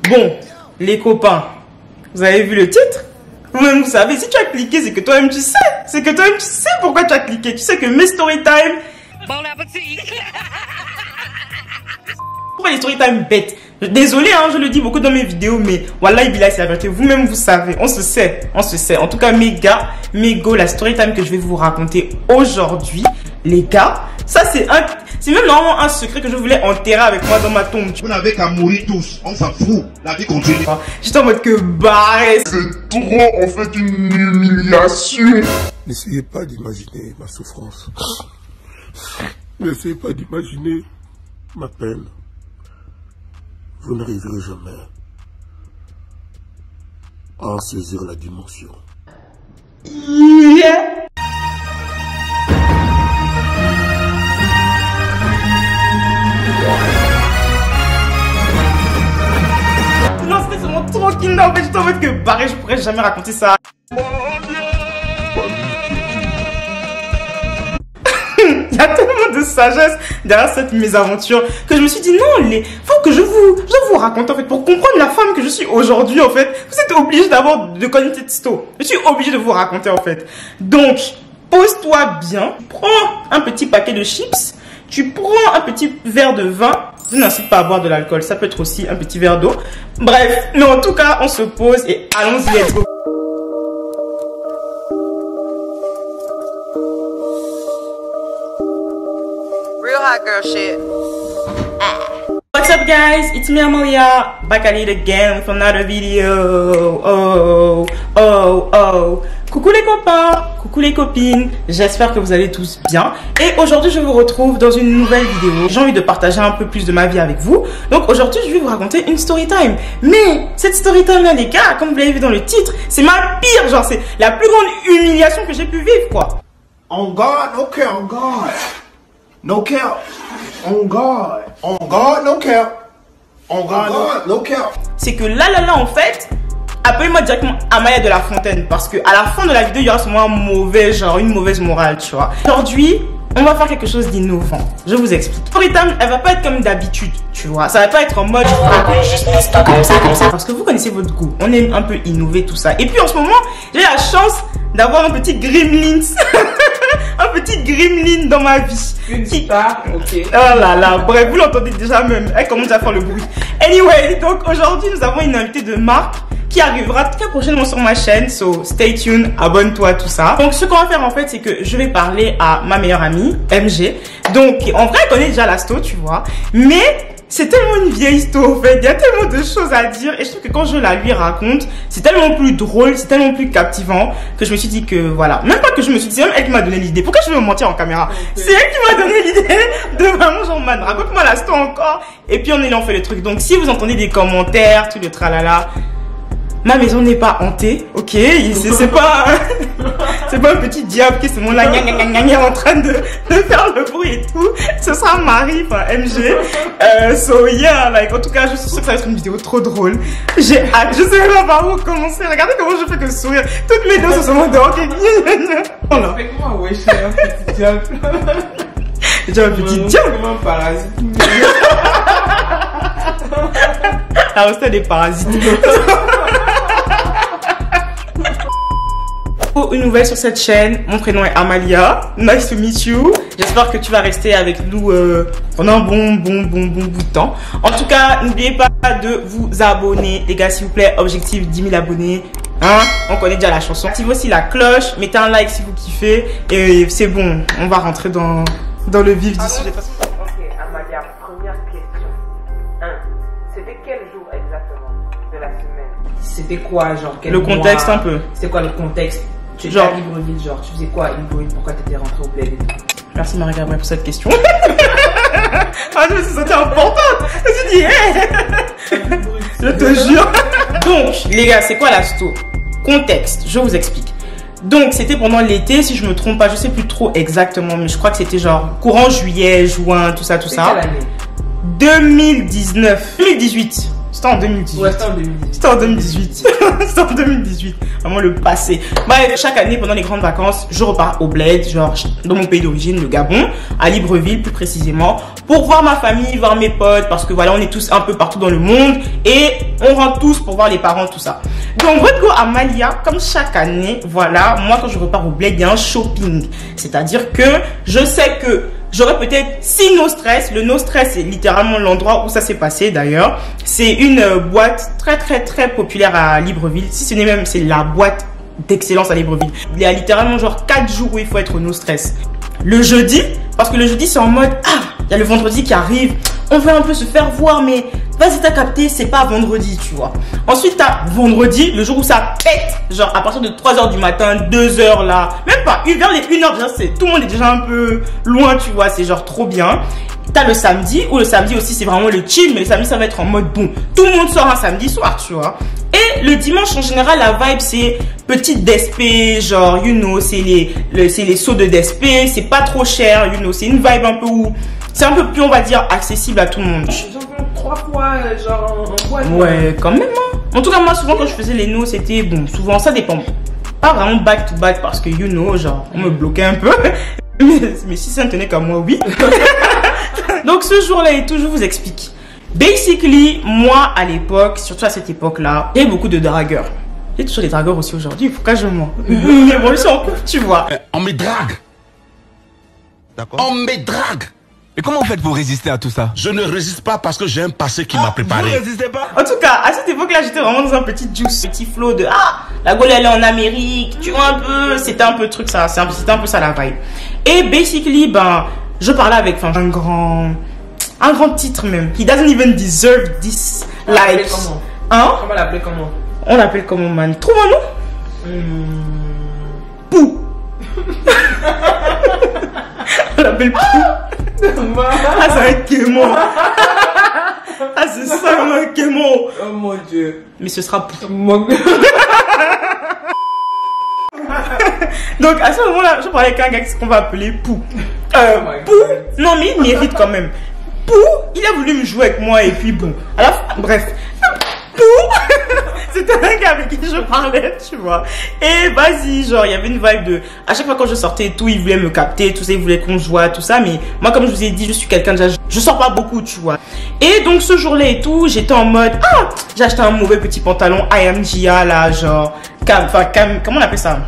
Bon, les copains, vous avez vu le titre? Vous-même, vous savez, si tu as cliqué, c'est que toi-même tu sais. C'est que toi-même tu sais pourquoi tu as cliqué. Tu sais que mes story time... Bon appétit. Pourquoi les story time bêtes? Désolé, hein, je le dis beaucoup dans mes vidéos, mais voilà, c'est la vérité. Vous-même, vous savez. On se sait. On se sait. En tout cas, mes gars, mes go, la story time que je vais vous raconter aujourd'hui, les gars, ça c'est même normalement un secret que je voulais enterrer avec moi dans ma tombe. Vous n'avez qu'à mourir tous, on s'en fout, la vie continue. J'étais en mode que barré. C'est trop en fait une humiliation. N'essayez pas d'imaginer ma souffrance. N'essayez pas d'imaginer ma peine. Vous n'arriverez jamais à en saisir la dimension. Yeah. Non, c'était vraiment trop kinder. En fait, j'étais en mode que barré, je pourrais jamais raconter ça. Il y a tellement de sagesse derrière cette mésaventure que je me suis dit non, faut que je vous raconte en fait pour comprendre la femme que je suis aujourd'hui en fait. Vous êtes obligé d'abord de connaître cette histoire. Je suis obligé de vous raconter en fait. Donc, pose-toi bien, prends un petit paquet de chips, tu prends un petit verre de vin. Je n'incite pas à boire de l'alcool, ça peut être aussi un petit verre d'eau. Bref, mais en tout cas, on se pose et allons-y, let's go. Real hot girl shit. What's up guys, it's me Amalia, back at it again with another video. Oh. Coucou les copains, coucou les copines, j'espère que vous allez tous bien. Et aujourd'hui je vous retrouve dans une nouvelle vidéo. J'ai envie de partager un peu plus de ma vie avec vous. Donc aujourd'hui je vais vous raconter une story time. Mais cette story time là les gars, comme vous l'avez vu dans le titre, c'est ma pire, genre c'est la plus grande humiliation que j'ai pu vivre quoi. On God, no care, on God. No cap. On God. On God, no cap. On God, no cap. C'est que là en fait, appelez-moi directement Amaya de la Fontaine parce que à la fin de la vidéo il y aura sûrement une mauvaise morale, tu vois. Aujourd'hui, on va faire quelque chose d'innovant. Je vous explique. Story time, elle va pas être comme d'habitude, tu vois. Ça va pas être en mode juste comme ça. Parce que vous connaissez votre goût. On aime un peu innover tout ça. Et puis en ce moment, j'ai la chance d'avoir un petit gremlins. Un petit gremlin dans ma vie. Tu dis pas, ok. Oh là là, bref, vous l'entendez déjà même. Elle commence à faire le bruit. Anyway, donc aujourd'hui, nous avons une invitée de marque qui arrivera très prochainement sur ma chaîne. So, stay tuned, abonne-toi, tout ça. Donc, ce qu'on va faire en fait, c'est que je vais parler à ma meilleure amie, MG. Donc, en vrai, elle connaît déjà la sto, tu vois. Mais c'est tellement une vieille histoire en fait, il y a tellement de choses à dire et je trouve que quand je la lui raconte, c'est tellement plus drôle, c'est tellement plus captivant que je me suis dit que voilà, même pas que je me suis dit, c'est même elle qui m'a donné l'idée. Pourquoi je vais me mentir en caméra? C'est elle qui m'a donné l'idée de vraiment genre man, raconte-moi la story encore et puis on fait le truc. Donc si vous entendez des commentaires, tout le tralala, ma maison n'est pas hantée, ok, c'est pas c'est pas un petit diable qui est mon là en train de faire le bruit et tout. Ce sera Marie, enfin MG. So yeah, like en tout cas je suis sûre que ça va être une vidéo trop drôle. J'ai hâte, je sais même pas par où commencer. Regardez comment je fais que sourire. Toutes mes dents se sont dehors. Voilà. Fais comment wesh, un petit diable. J'ai un petit diable. Comment un parasite. Ah, c'était des parasites. Une nouvelle sur cette chaîne, mon prénom est Amalia, nice to meet you. J'espère que tu vas rester avec nous pendant un bon bout de temps. En tout cas, n'oubliez pas de vous abonner, les gars, s'il vous plaît. Objectif 10 000 abonnés. Hein, on connaît déjà la chanson. Activez aussi la cloche, mettez un like si vous kiffez. Et c'est bon, on va rentrer dans le vif du sujet. Ok, Amalia, première question. C'était quel jour exactement de la semaine? C'était quoi, genre quel Le contexte un peu. C'est quoi le contexte? Tu étais Genre à Libreville, genre tu faisais quoi à Libreville? Pourquoi t'étais rentrée au bled et tout? Merci Marie-Gabrielle pour cette question. Ah, je me suis sentie importante. Je me suis dit, hey. Je te jure. Donc, les gars, c'est quoi la sto? Contexte, je vous explique. Donc, c'était pendant l'été, si je me trompe pas, je sais plus trop exactement, mais je crois que c'était genre courant juillet, juin, tout ça. Quelle année? 2019. 2018. C'était C'était en 2018. Ouais, c'était en 2018. C'était en 2018. C'était en 2018. Vraiment le passé. Bref, chaque année, pendant les grandes vacances, je repars au bled, genre dans mon pays d'origine, le Gabon, à Libreville plus précisément, pour voir ma famille, voir mes potes, parce que voilà, on est tous un peu partout dans le monde et on rentre tous pour voir les parents, tout ça. Donc, retour à Malia, comme chaque année, voilà, moi quand je repars au bled, il y a un shopping. C'est-à-dire que je sais que j'aurais peut-être 6 no stress. Le no stress, c'est littéralement l'endroit où ça s'est passé d'ailleurs. C'est une boîte très populaire à Libreville. Si ce n'est même, c'est la boîte d'excellence à Libreville. Il y a littéralement genre 4 jours où il faut être no stress. Le jeudi, parce que le jeudi c'est en mode, ah, il y a le vendredi qui arrive, on veut un peu se faire voir, mais vas-y, t'as capté, c'est pas vendredi, tu vois. Ensuite, t'as vendredi, le jour où ça pète, genre à partir de 3h du matin, 2h là, même pas, vers les 1h déjà, tout le monde est déjà un peu loin, tu vois, c'est genre trop bien. T'as le samedi, où le samedi aussi c'est vraiment le chill, mais le samedi ça va être en mode bon, tout le monde sort un samedi soir, tu vois. Et le dimanche en général, la vibe c'est petite DSP, genre, you know, c'est les sauts de DSP, c'est pas trop cher, you know, c'est une vibe un peu où c'est un peu plus, on va dire, accessible à tout le monde. J'en fais 3 fois, genre en boîte. Ouais, quand même, hein. En tout cas, moi, souvent, quand je faisais les no, c'était, bon, souvent, ça dépend. Pas vraiment back to back parce que, you know, genre, on me bloquait un peu. Mais si ça ne tenait qu'à moi, oui. Donc, ce jour-là et tout, je vous explique. Basically, moi, à l'époque, surtout à cette époque-là, il y avait beaucoup de dragueurs. Il y a toujours des dragueurs aussi aujourd'hui, pourquoi je mens? Mais bon, je suis en couple, tu vois. On me drague. D'accord. On me drague. Et comment vous faites pour résister à tout ça? Je ne résiste pas parce que j'ai un passé qui m'a préparé. Vous résistez pas? En tout cas, à cette époque-là, j'étais vraiment dans un petit juice, petit flow de ah, la Gaule elle est en Amérique, tu vois un peu, c'était un peu truc ça, c'était un peu ça la vibe. Et basically, ben, je parlais avec un grand titre même. He doesn't even deserve this like. Comment? Hein? On va l'appeler comment? On l'appelle comment, man? Trouve un nom. Pou. On l'appelle Pou. Ah, c'est un Kémon. Ah, c'est ça un Kémon. Oh mon dieu. Mais ce sera Pou. Donc à ce moment-là, je parlais avec un gars qu'on va appeler Pou. Pou, non mais il mérite quand même. Pou, il a voulu me jouer avec moi et puis bon. À la fin, bref. Pou, c'était un gars avec qui je parlais, tu vois. Et vas-y, genre il y avait une vibe de. À chaque fois quand je sortais et tout, il voulait me capter, tout ça, il voulait qu'on joue, tout ça. Mais moi, comme je vous ai dit, je suis quelqu'un déjà. Je sors pas beaucoup, tu vois. Et donc ce jour-là et tout, j'étais en mode ah, j'ai acheté un mauvais petit pantalon IMGA là, genre comment on appelle ça?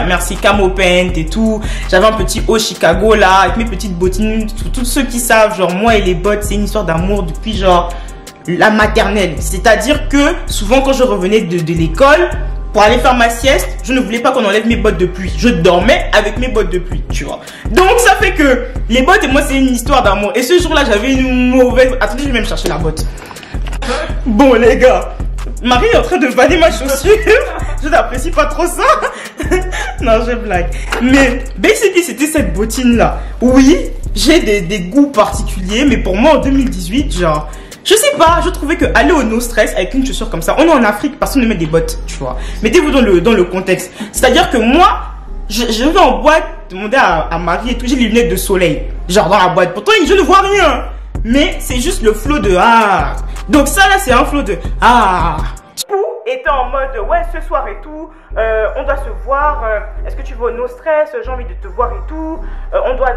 Merci, camo paint et tout. J'avais un petit haut Chicago là, avec mes petites bottines. Tous ceux qui savent, genre moi et les bottes, c'est une histoire d'amour depuis genre la maternelle. C'est-à-dire que souvent quand je revenais de l'école, pour aller faire ma sieste, je ne voulais pas qu'on enlève mes bottes de pluie. Je dormais avec mes bottes de pluie, tu vois. Donc ça fait que les bottes et moi c'est une histoire d'amour. Et ce jour-là j'avais une mauvaise... Attendez, je vais même chercher la botte. Bon les gars, Marie est en train de vanner ma chaussure. Je n'apprécie pas trop ça. Non, je blague. Mais basically, c'était cette bottine là. Oui, j'ai des goûts particuliers, mais pour moi en 2018, genre, je sais pas, je trouvais que aller au no stress avec une chaussure comme ça, on est en Afrique, personne ne met des bottes, tu vois. Mettez-vous dans le contexte. C'est-à-dire que moi, je vais en boîte, demander à Marie et tout, j'ai les lunettes de soleil, genre dans la boîte. Pourtant, je ne vois rien. Mais c'est juste le flow de ah. Donc ça là, c'est un flow de ah. Pou était en mode ouais, ce soir et tout, on doit se voir, est-ce que tu veux no stress, j'ai envie de te voir et tout, on doit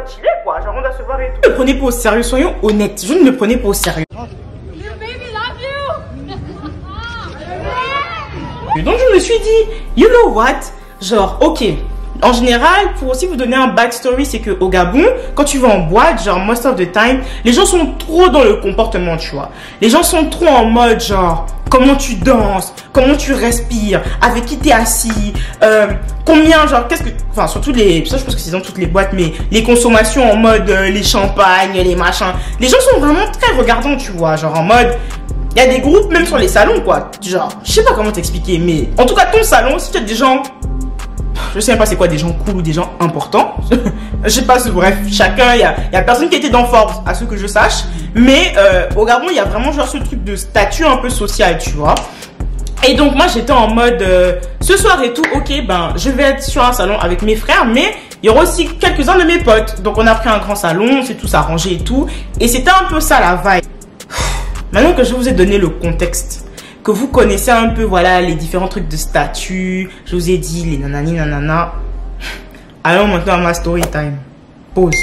chiller quoi, genre on doit se voir et tout. Je ne le prenais pas au sérieux, soyons honnêtes, je ne le prenais pas au sérieux. Et donc je me suis dit, you know what, genre ok. En général, pour aussi vous donner un backstory, c'est que au Gabon, quand tu vas en boîte, genre most of the time, les gens sont trop dans le comportement, tu vois. Les gens sont trop en mode genre comment tu danses, comment tu respires, avec qui t'es assis, combien genre qu'est-ce que, enfin surtout les, ça je pense que c'est dans toutes les boîtes, mais les consommations en mode les champagnes, les machins. Les gens sont vraiment très regardants, tu vois, genre en mode. Il y a des groupes même sur les salons quoi, genre je sais pas comment t'expliquer, mais en tout cas ton salon, si tu as des gens. Je sais même pas c'est quoi des gens cool ou des gens importants. Je sais pas, bref, chacun, il y a personne qui était dans Forbes, à ce que je sache. Mais au Gabon, il y a vraiment genre ce truc de statut un peu social, tu vois. Et donc moi j'étais en mode ce soir et tout, ok, ben je vais être sur un salon avec mes frères, mais il y aura aussi quelques-uns de mes potes. Donc on a pris un grand salon, on s'est tous arrangés et tout. Et c'était un peu ça la vibe. maintenant que je vous ai donné le contexte, que vous connaissez un peu, voilà, les différents trucs de statut, je vous ai dit les nanani nanana, allons maintenant à ma story time. Pause.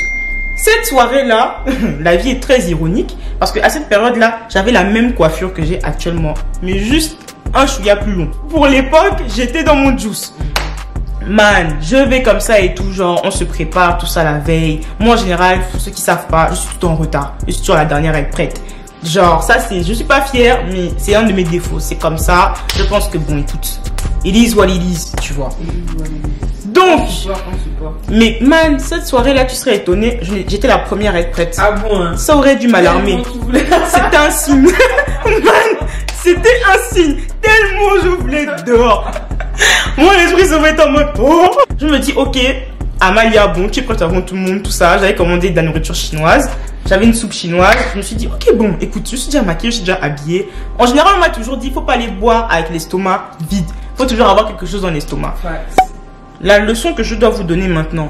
Cette soirée-là, la vie est très ironique parce qu'à cette période-là, j'avais la même coiffure que j'ai actuellement, mais juste un chouïa plus long. Pour l'époque, j'étais dans mon juice. Man, je vais comme ça et tout, genre, on se prépare, tout ça la veille. Moi, en général, pour ceux qui savent pas, je suis tout en retard. Je suis toujours la dernière à être prête. Genre, ça, c'est, je suis pas fière, mais c'est un de mes défauts. C'est comme ça. Je pense que bon, écoute, it is what it is, tu vois. Donc, mais man, cette soirée-là, tu serais étonné, j'étais la première à être prête. Ah bon, hein? Ça aurait dû m'alarmer. C'était un signe. Man, c'était un signe. Tellement je voulais être dehors. Mon esprit se met en mode, oh. Je me dis, ok, Amalia, bon, tu es prête avant tout le monde, tout ça. J'avais commandé de la nourriture chinoise. J'avais une soupe chinoise. Je me suis dit, ok, bon, écoute, je suis déjà maquillée, je suis déjà habillée. En général, on m'a toujours dit, il faut pas aller boire avec l'estomac vide. Il faut toujours avoir quelque chose dans l'estomac. La leçon que je dois vous donner maintenant,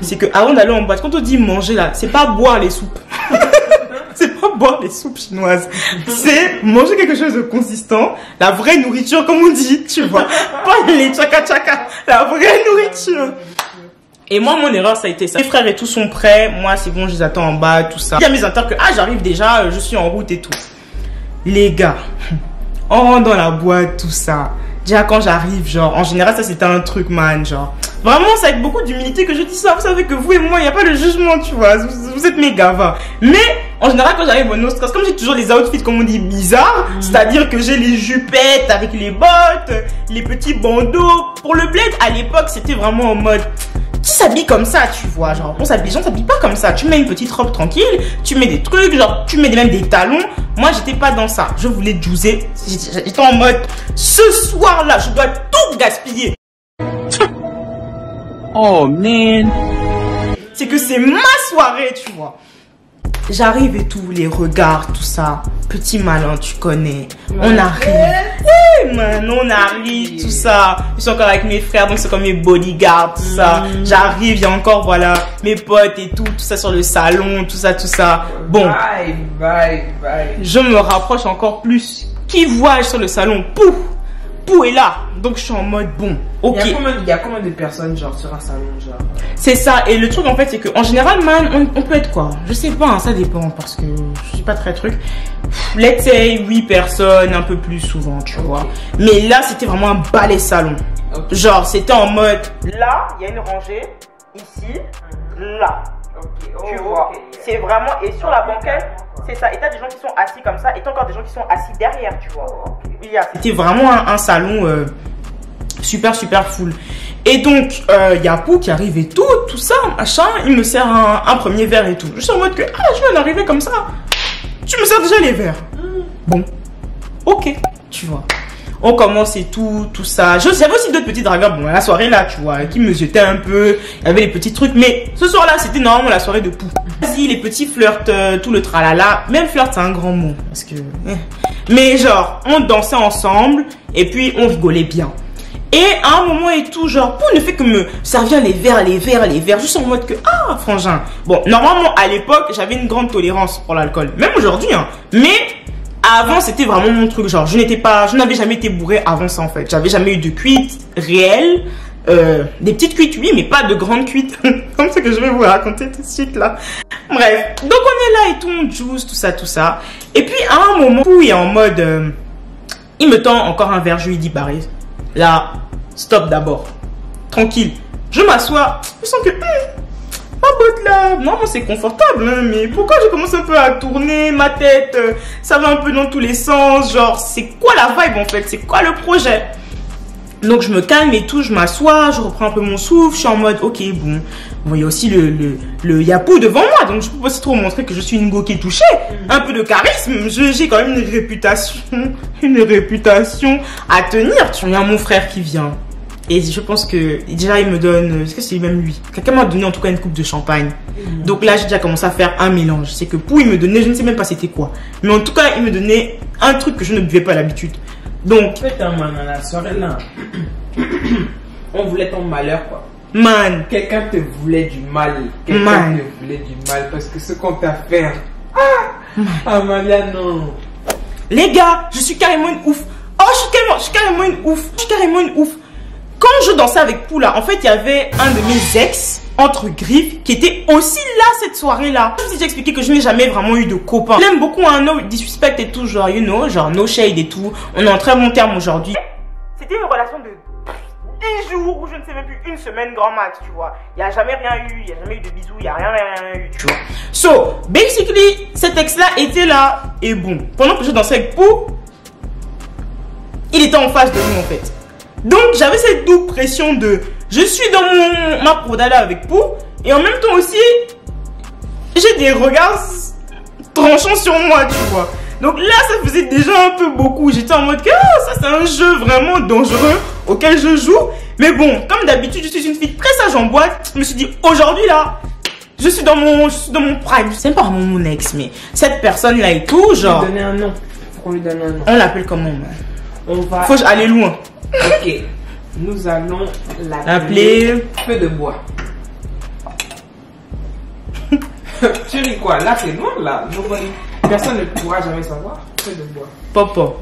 c'est que avant d'aller en boîte, quand on dit manger là, c'est pas boire les soupes. C'est pas boire les soupes chinoises. C'est manger quelque chose de consistant, la vraie nourriture comme on dit, tu vois. Pas les tchaka-tchaka, la vraie nourriture. Et moi, mon erreur, ça a été ça. Mes frères et tout sont prêts. Moi, c'est bon, je les attends en bas, tout ça. Il y a mes attentes que, ah, j'arrive déjà, je suis en route et tout. Les gars, on rentre dans la boîte, tout ça. Déjà, quand j'arrive, genre, en général, ça, c'était un truc, man, genre. Vraiment, c'est avec beaucoup d'humilité que je dis ça. Vous savez que vous et moi, il n'y a pas de jugement, tu vois. Vous êtes mes gavins. Mais, en général, quand j'arrive au Nostras, comme j'ai toujours les outfits, comme on dit, bizarres, c'est-à-dire que j'ai les jupettes avec les bottes, les petits bandeaux. Pour le bled, à l'époque, c'était vraiment en mode, tu s'habilles comme ça, tu vois, genre, les gens s'habillent pas comme ça. Tu mets une petite robe tranquille, tu mets des trucs, genre, tu mets même des talons. Moi, j'étais pas dans ça. Je voulais juicer. J'étais en mode, ce soir-là, je dois tout gaspiller. Oh, man. C'est que c'est ma soirée, tu vois. J'arrive et tout, les regards, tout ça. Petit malin, tu connais. On arrive. Oui, man, on arrive, tout ça. Je suis encore avec mes frères, donc c'est comme mes bodyguards, tout ça. J'arrive, il y a encore, voilà, mes potes et tout ça sur le salon, tout ça, tout ça. Bon. Bye. Je me rapproche encore plus. Qui vois-je sur le salon? Pouf! Pou est là. Donc je suis en mode bon. Ok. Il y a combien de personnes genre sur un salon genre? C'est ça. Et le truc en fait c'est que en général man on peut être quoi? Je sais pas, hein, ça dépend parce que je suis pas très truc. Let's say 8 personnes, un peu plus souvent, tu vois. Mais là c'était vraiment un balai salon. Genre c'était en mode là il y a une rangée, ici, là. Tu vois. C'est vraiment et sur la banquette. C'est ça, et t'as des gens qui sont assis comme ça, et t'as encore des gens qui sont assis derrière, tu vois. C'était vraiment un salon super full. Et donc, il y a Pou qui arrive et tout ça, machin, il me sert un premier verre et tout. Je suis en mode que, ah, je viens d'arriver comme ça. Tu me sers déjà les verres. Bon, ok, tu vois. On commence et tout ça. J'avais aussi d'autres petits dragueurs, bon, la soirée là, tu vois, qui me jetaient un peu. Il y avait les petits trucs, mais ce soir-là, c'était normalement la soirée de Pou. Vas-y, les petits flirts, tout le tralala. Même flirt, c'est un grand mot, parce que... Mais genre, on dansait ensemble, et puis on rigolait bien. Et à un moment et tout, genre, Pou ne fait que me servir les verres, juste en mode que, ah, frangin. Bon, normalement, à l'époque, j'avais une grande tolérance pour l'alcool. Même aujourd'hui, hein. Mais... avant, c'était vraiment mon truc. Genre, je n'avais jamais été bourré avant ça, en fait. J'avais jamais eu de cuite réelle. Des petites cuites, oui, mais pas de grandes cuites. Comme ce que je vais vous raconter tout de suite, là. Bref. Donc, on est là et tout, on juice, tout ça. Et puis, à un moment où il est en mode... il me tend encore un verre. Je lui dis, Barry, là, stop d'abord. Tranquille. Je m'assois. Je sens que... ma botte là, non, c'est confortable, hein, mais pourquoi je commence un peu à tourner ma tête, ça va un peu dans tous les sens, genre, c'est quoi la vibe en fait, c'est quoi le projet? Donc je me calme et tout, je m'assois, je reprends un peu mon souffle, je suis en mode, ok, bon, vous voyez aussi le Yapou devant moi, donc je peux pas trop montrer que je suis une go qui est touchée, un peu de charisme, j'ai quand même une réputation à tenir. Il y a mon frère qui vient. Et je pense que déjà il me donne, est-ce que c'est même lui? Quelqu'un m'a donné en tout cas une coupe de champagne. Donc là j'ai déjà commencé à faire un mélange. C'est que Pou il me donnait, je ne sais même pas c'était quoi. Mais en tout cas il me donnait un truc que je ne buvais pas à l'habitude. Donc... putain man, à la soirée là, on voulait ton malheur quoi. Man. Quelqu'un te voulait du mal. Quelqu'un te voulait du mal parce que ce qu'on t'a fait... Ah Amalia non. Les gars, je suis carrément une ouf. Oh, je suis carrément une ouf. Je suis carrément une ouf. Quand je dansais avec Poula, en fait, il y avait un de mes ex, entre griffes, qui était aussi là cette soirée-là. Comme si j'ai expliqué que je n'ai jamais vraiment eu de copain. Je l'aime beaucoup, un no disrespect et tout, genre, you know, genre no shade et tout. On est en très bon terme aujourd'hui. C'était une relation de 10 jours ou je ne sais même plus, une semaine grand max, tu vois. Il n'y a jamais rien eu, il n'y a jamais eu de bisous, il n'y a rien eu, tu vois. So, basically, cet ex-là était là. Et bon, pendant que je dansais avec Pou, il était en face de nous en fait. Donc j'avais cette double pression de je suis dans ma prodala avec Pou et en même temps aussi j'ai des regards tranchants sur moi, tu vois. Donc là ça faisait déjà un peu beaucoup. J'étais en mode que ça c'est un jeu vraiment dangereux auquel je joue. Mais bon, comme d'habitude je suis une fille très sage en boîte. Je me suis dit aujourd'hui là je suis dans mon prime. C'est pas vraiment mon ex mais cette personne là et tout genre. On lui donner un nom. Faut qu'on lui donne un nom. On l'appelle comment? On va. Faut aller loin. Ok. Nous allons l'appeler Feu de bois. Tu ris quoi? Là c'est loin là. Personne ne pourra jamais savoir. Feu de bois. Papa.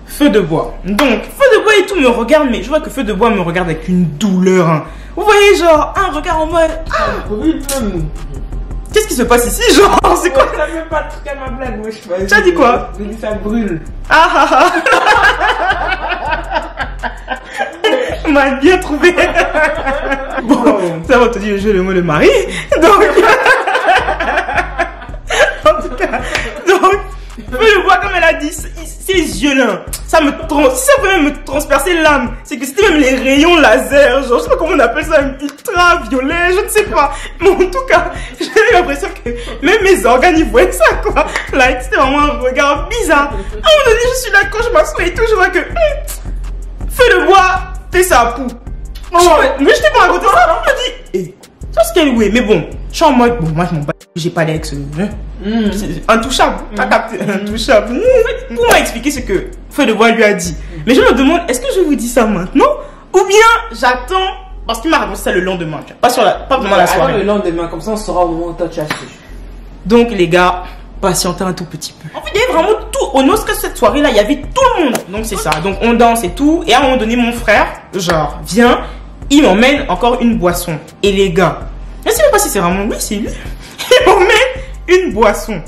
Feu de bois. Donc, Feu de bois et tout me regarde, mais je vois que Feu de bois me regarde avec une douleur. Hein. Vous voyez, genre, un regard en mode. Qu'est-ce qui se passe ici, genre? C'est quoi? Ça veut pas truquer ma blague, moi je fais. Tu as dit quoi? Je dis ça brûle. On m'a bien trouvé. Bon, ça va te dire le jeu le mot le mari. Donc, en tout cas, donc, Feu de bois, comme elle a dit, ses yeux là, ça me si ça pouvait me transpercer l'âme, c'est que c'était même les rayons laser, genre, je sais pas comment on appelle ça, ultra violet, je ne sais pas. Mais en tout cas, j'avais l'impression que même mes organes, ils voyaient ça, quoi. Like, c'était vraiment un regard bizarre. À un moment donné, je suis là, quand je m'assois et tout, je vois que, Feu de bois, fais ça à Pou. Mais je t'ai pas raconté ça, on me dit, ça c'est quel way, mais bon, je suis en mode, bon, moi je m'en bats, j'ai pas d'ex, intouchable, t'as capté, intouchable. Pour m'a expliqué ce que Feu de bois lui a dit. Mais je me demande, est-ce que je vous dis ça maintenant ou bien j'attends, parce qu'il m'a raconté ça le lendemain, pas pendant la soirée. Attends le lendemain, comme ça on saura au moment où toi tu as su. Donc les gars, patientez un tout petit peu. En fait, il y avait vraiment tout. Au Nostre, cette soirée-là, il y avait tout le monde. Donc c'est ça. Donc on danse et tout. Et à un moment donné, mon frère, genre, vient, il m'emmène encore une boisson. Et les gars, je ne sais même pas si c'est vraiment lui, c'est lui. Il m'emmène une boisson.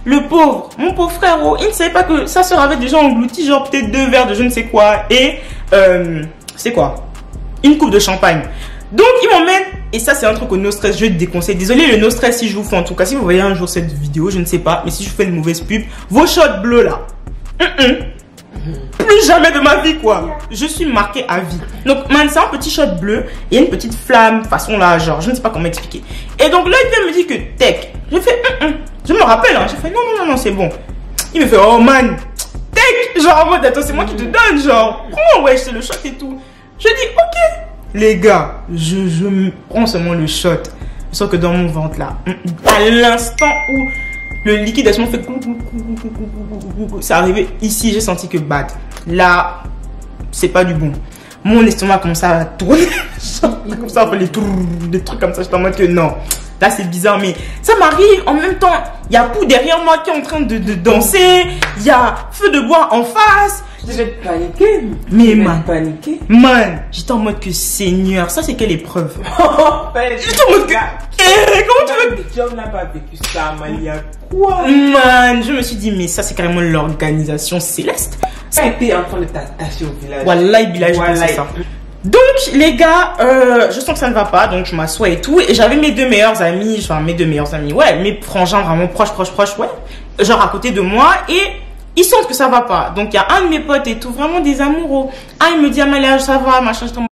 Le pauvre, mon pauvre frère, il ne savait pas que sa soeur avait déjà englouti, genre peut-être 2 verres de je ne sais quoi. Et, c'est quoi? Une coupe de champagne. Donc il m'emmène, et ça c'est un truc au No Stress, je te déconseille. Désolé le No Stress si je vous fais, en tout cas si vous voyez un jour cette vidéo, je ne sais pas, mais si je fais une mauvaise pub, vos shots bleus là, plus jamais de ma vie quoi. Je suis marquée à vie. Donc man, c'est un petit shot bleu, et une petite flamme, façon là, genre, je ne sais pas comment expliquer. Et donc là il vient me dire que tech, je fais je me rappelle, hein, j'ai fait non, c'est bon. Il me fait oh man, tech, genre en mode attends c'est moi qui te donne, genre, prends ouais c'est le shot et tout. Je dis ok. Les gars, je me prends seulement le shot. Sauf que dans mon ventre là, à l'instant où le liquide a fait c'est arrivé ici, j'ai senti que bad. Là, c'est pas du bon. Mon estomac commence à tourner. Comme ça, on fait des trucs comme ça. J'étais en mode que non. Là, c'est bizarre, mais ça m'arrive. En même temps, il y a Pou derrière moi qui est en train de danser. Il y a Feu de bois en face. Je vais te paniquer. Mais man, paniquer. Man, j'étais en mode que Seigneur, ça c'est quelle épreuve? J'étais en mode que. Comment tu veux? John n'a pas vécu ça, Malia. Quoi? Man, je me suis dit, mais ça c'est carrément l'organisation céleste. Ça a été en train de t'attacher au village. Wallahi, billah, je pensais ça. Donc les gars, je sens que ça ne va pas, donc je m'assois et tout. Et j'avais mes 2 meilleurs amis, enfin mes 2 meilleurs amis, ouais, mes frangins vraiment proches, ouais. Genre à côté de moi et ils sentent que ça va pas. Donc il y a un de mes potes et tout, vraiment des amoureux. Ah, il me dit Amalia, ça va, machin, je t'en...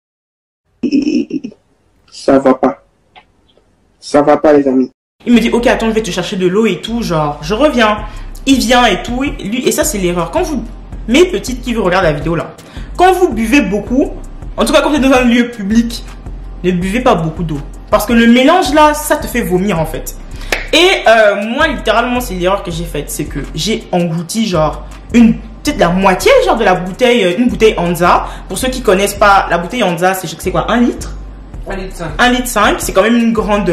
Ça va pas. Ça va pas les amis. Il me dit ok attends je vais te chercher de l'eau et tout, genre je reviens. Il vient et tout, et ça c'est l'erreur. Quand vous, mes petites qui vous regardent la vidéo là, quand vous buvez beaucoup, en tout cas quand vous êtes dans un lieu public, ne buvez pas beaucoup d'eau. Parce que le mélange là, ça te fait vomir en fait. Et moi littéralement c'est l'erreur que j'ai faite, c'est que j'ai englouti genre peut-être la moitié genre de la bouteille, une bouteille Hansa. Pour ceux qui connaissent pas, la bouteille Hansa c'est quoi, 1 litre? 1,5 litre, c'est quand même une grande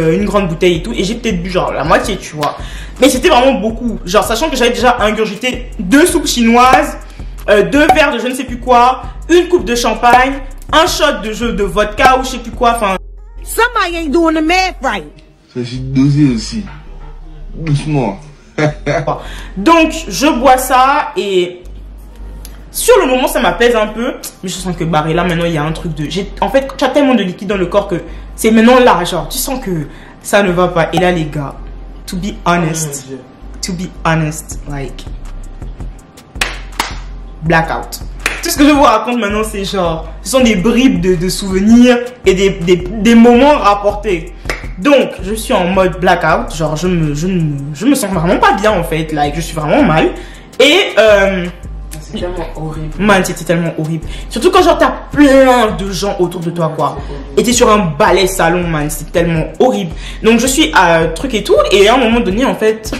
bouteille et tout. Et j'ai peut-être bu genre la moitié, tu vois. Mais c'était vraiment beaucoup. Genre, sachant que j'avais déjà ingurgité 2 soupes chinoises, 2 verres de je ne sais plus quoi, une coupe de champagne, un shot de vodka ou je sais plus quoi. Enfin. Somebody ain't doing the math right. Ça, je suis dosé aussi. Doucement. Donc, je bois ça et sur le moment, ça m'apaise un peu. Mais je sens que barré là, maintenant, il y a un truc de... En fait, tu as tellement de liquide dans le corps que c'est maintenant là, genre, tu sens que ça ne va pas. Et là, les gars, to be honest, like, blackout. Tout ce que je vous raconte maintenant, c'est genre, ce sont des bribes de souvenirs et des moments rapportés. Donc, je suis en mode blackout, genre, je me sens vraiment pas bien en fait, like, je suis vraiment mal. Et, c'est tellement horrible. Man, c'était tellement horrible. Surtout quand genre t'as plein de gens autour de toi, quoi. Et t'es sur un balai salon, man, c'est tellement horrible. Donc, je suis à truc et tout, et à un moment donné, en fait,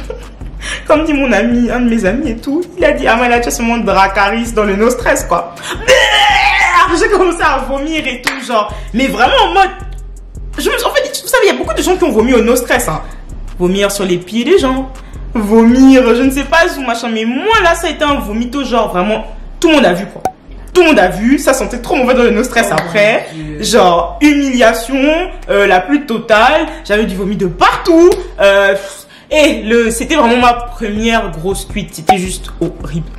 comme dit mon ami, un de mes amis et tout, il a dit, ah, mais là, tu as ce monde Dracarys dans le no stress, quoi. J'ai commencé à vomir et tout, genre, mais vraiment en mode. En fait, vous savez, il y a beaucoup de gens qui ont vomi au no stress, hein. Vomir sur les pieds des gens, vomir, je ne sais pas où, machin, mais moi là, ça a été un vomito, genre vraiment, tout le monde a vu, quoi. Tout le monde a vu, ça sentait trop mauvais dans le no stress après, genre, humiliation, la plus totale, j'avais du vomi de partout, et c'était vraiment ma première grosse cuite, c'était juste horrible.